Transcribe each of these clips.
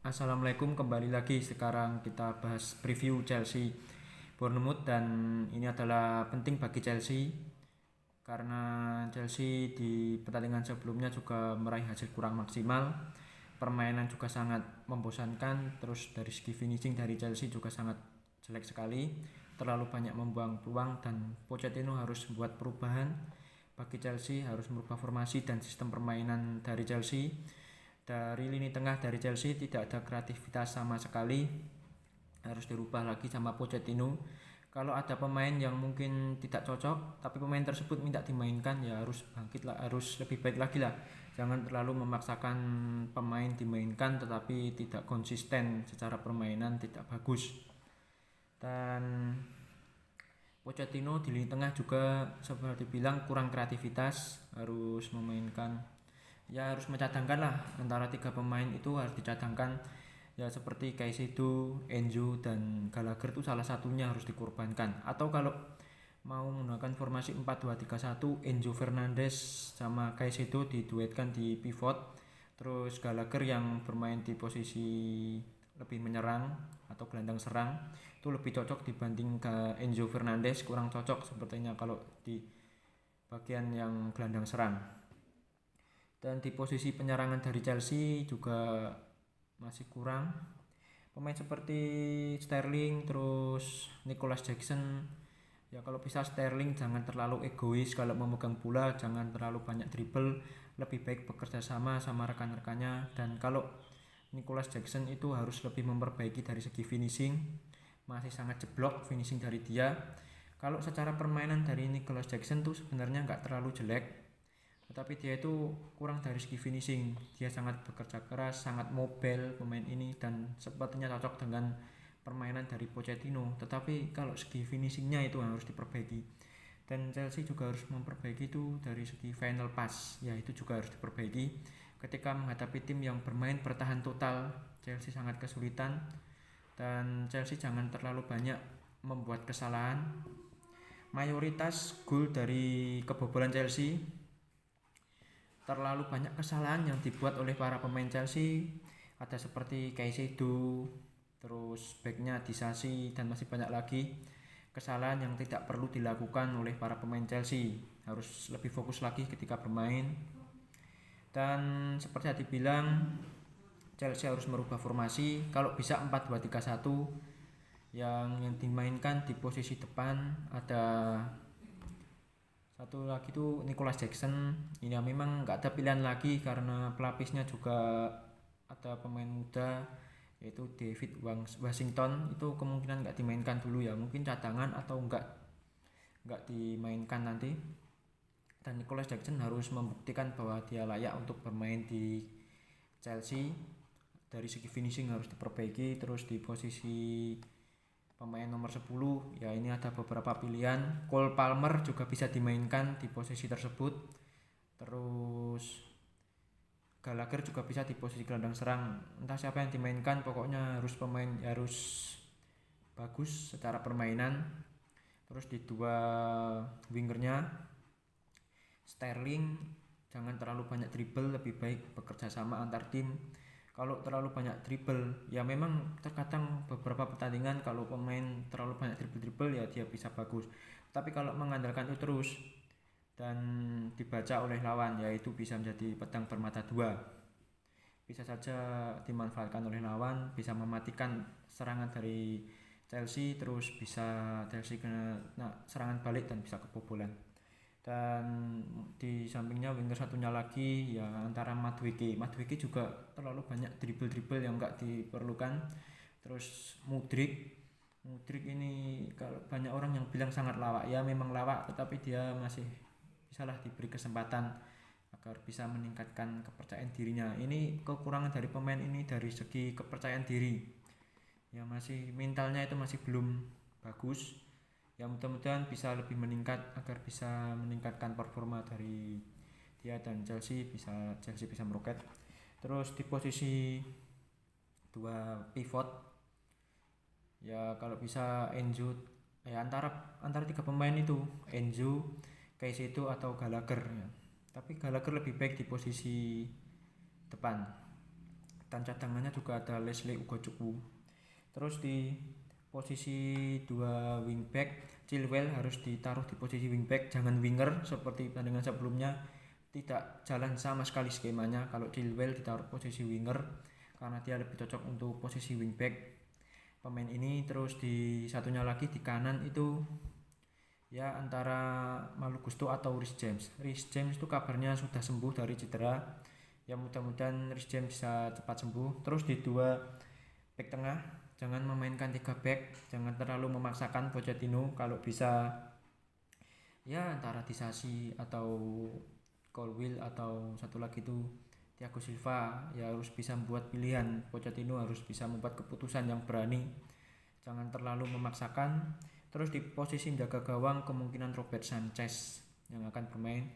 Assalamualaikum, kembali lagi. Sekarang kita bahas preview Chelsea Bournemouth, dan ini adalah penting bagi Chelsea karena Chelsea di pertandingan sebelumnya juga meraih hasil kurang maksimal. Permainan juga sangat membosankan, terus dari segi finishing dari Chelsea juga sangat jelek sekali. Terlalu banyak membuang peluang dan Pochettino harus membuat perubahan bagi Chelsea, harus merubah formasi dan sistem permainan dari Chelsea. Dari lini tengah dari Chelsea tidak ada kreativitas sama sekali, harus dirubah lagi sama Pochettino. Kalau ada pemain yang mungkin tidak cocok tapi pemain tersebut minta dimainkan, ya harus bangkit lah, harus lebih baik lagi lah. Jangan terlalu memaksakan pemain dimainkan tetapi tidak konsisten secara permainan, tidak bagus. Dan Pochettino di lini tengah juga seperti dibilang kurang kreativitas, harus memainkan, ya harus mencadangkan lah, antara tiga pemain itu harus dicadangkan, ya seperti Caicedo, Enzo dan Gallagher itu salah satunya harus dikorbankan. Atau kalau mau menggunakan formasi 4-2-3-1, Enzo Fernandez sama Caicedo diduetkan di pivot, terus Gallagher yang bermain di posisi lebih menyerang atau gelandang serang itu lebih cocok dibanding ke Enzo Fernandez, kurang cocok sepertinya kalau di bagian yang gelandang serang. Dan di posisi penyerangan dari Chelsea juga masih kurang. Pemain seperti Sterling, terus Nicholas Jackson, ya kalau bisa Sterling jangan terlalu egois kalau memegang bola, jangan terlalu banyak dribble, lebih baik bekerja sama sama rekan-rekannya. Dan kalau Nicholas Jackson itu harus lebih memperbaiki dari segi finishing, masih sangat jeblok finishing dari dia. Kalau secara permainan dari Nicholas Jackson tuh sebenarnya nggak terlalu jelek, tetapi dia itu kurang dari segi finishing. Dia sangat bekerja keras, sangat mobile pemain ini, dan sepertinya cocok dengan permainan dari Pochettino. Tetapi kalau segi finishingnya itu harus diperbaiki. Dan Chelsea juga harus memperbaiki itu dari segi final pass, ya itu juga harus diperbaiki. Ketika menghadapi tim yang bermain bertahan total, Chelsea sangat kesulitan. Dan Chelsea jangan terlalu banyak membuat kesalahan. Mayoritas gol dari kebobolan Chelsea, terlalu banyak kesalahan yang dibuat oleh para pemain Chelsea. Ada seperti Caicedo, terus backnya Disasi, dan masih banyak lagi kesalahan yang tidak perlu dilakukan oleh para pemain Chelsea. Harus lebih fokus lagi ketika bermain. Dan seperti yang dibilang, Chelsea harus merubah formasi, kalau bisa 4-2-3-1. Yang dimainkan di posisi depan ada satu lagi tuh Nicholas Jackson. Ini memang nggak ada pilihan lagi karena pelapisnya juga ada pemain muda yaitu David Washington, itu kemungkinan nggak dimainkan dulu ya, mungkin cadangan atau nggak dimainkan nanti. Dan Nicholas Jackson harus membuktikan bahwa dia layak untuk bermain di Chelsea. Dari segi finishing harus diperbaiki. Terus di posisi pemain nomor 10, ya ini ada beberapa pilihan. Cole Palmer juga bisa dimainkan di posisi tersebut. Terus Gallagher juga bisa di posisi gelandang serang. Entah siapa yang dimainkan, pokoknya harus bagus secara permainan. Terus di dua wingernya, Sterling jangan terlalu banyak dribble, lebih baik bekerja sama antar tim. Kalau terlalu banyak dribble, ya memang terkadang beberapa pertandingan kalau pemain terlalu banyak dribble ya dia bisa bagus. Tapi kalau mengandalkan itu terus dan dibaca oleh lawan, ya itu bisa menjadi pedang bermata dua. Bisa saja dimanfaatkan oleh lawan, bisa mematikan serangan dari Chelsea, terus bisa Chelsea kena serangan balik dan bisa kebobolan. Dan di sampingnya winger satunya lagi ya antara Madueke juga terlalu banyak dribble yang nggak diperlukan. Terus Mudrik ini kalau banyak orang yang bilang sangat lawak, ya memang lawak, tetapi dia masih bisalah diberi kesempatan agar bisa meningkatkan kepercayaan dirinya. Ini kekurangan dari pemain ini dari segi kepercayaan diri, ya masih mentalnya itu masih belum bagus. Ya mudah-mudahan bisa lebih meningkat agar bisa meningkatkan performa dari dia dan Chelsea bisa meroket. Terus di posisi dua pivot, ya kalau bisa Enzo, ya antara tiga pemain itu Enzo, Caicedo atau Gallagher ya. Tapi Gallagher lebih baik di posisi depan. dan cadangannya juga ada Leslie Ugochukwu. Terus di posisi 2 wingback, Chilwell harus ditaruh di posisi wingback, jangan winger seperti pertandingan sebelumnya. Tidak jalan sama sekali skemanya kalau Chilwell ditaruh posisi winger karena dia lebih cocok untuk posisi wingback pemain ini. Terus di satunya lagi di kanan itu ya antara Malo Gusto atau Reece James. Reece James itu kabarnya sudah sembuh dari cedera, ya mudah-mudahan Reece James bisa cepat sembuh. Terus di 2 back tengah, jangan memainkan 3 back, jangan terlalu memaksakan Pochettino. Kalau bisa ya antara Disasi atau Colwill atau satu lagi itu Thiago Silva, ya harus bisa membuat pilihan. Pochettino harus bisa membuat keputusan yang berani, jangan terlalu memaksakan. Terus di posisi menjaga gawang kemungkinan Robert Sanchez yang akan bermain,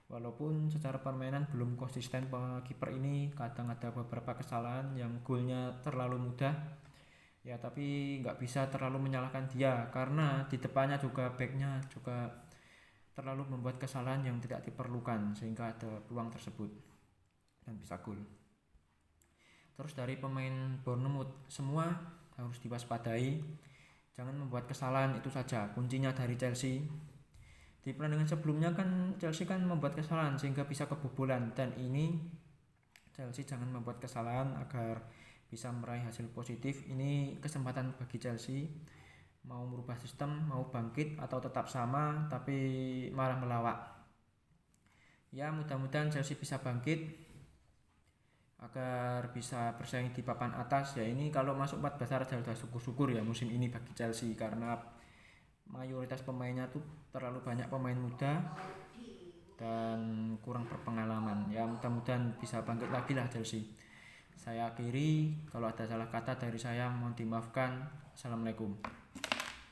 walaupun secara permainan belum konsisten. Kiper ini kadang ada beberapa kesalahan yang golnya terlalu mudah ya, tapi nggak bisa terlalu menyalahkan dia karena di depannya juga backnya juga terlalu membuat kesalahan yang tidak diperlukan sehingga ada peluang tersebut dan bisa gol. Terus dari pemain Bournemouth semua harus diwaspadai, jangan membuat kesalahan, itu saja kuncinya dari Chelsea. Di pertandingan sebelumnya kan Chelsea kan membuat kesalahan sehingga bisa kebobolan, dan ini Chelsea jangan membuat kesalahan agar bisa meraih hasil positif. Ini kesempatan bagi Chelsea, mau merubah sistem, mau bangkit atau tetap sama tapi malah melawak. Ya mudah-mudahan Chelsea bisa bangkit agar bisa bersaing di papan atas. Ya ini kalau masuk 4 besar aja udah syukur-syukur ya musim ini bagi Chelsea, karena mayoritas pemainnya tuh terlalu banyak pemain muda dan kurang berpengalaman. Ya mudah-mudahan bisa bangkit lagi lah Chelsea. Saya akhiri, kalau ada salah kata dari saya mohon dimaafkan. Assalamualaikum.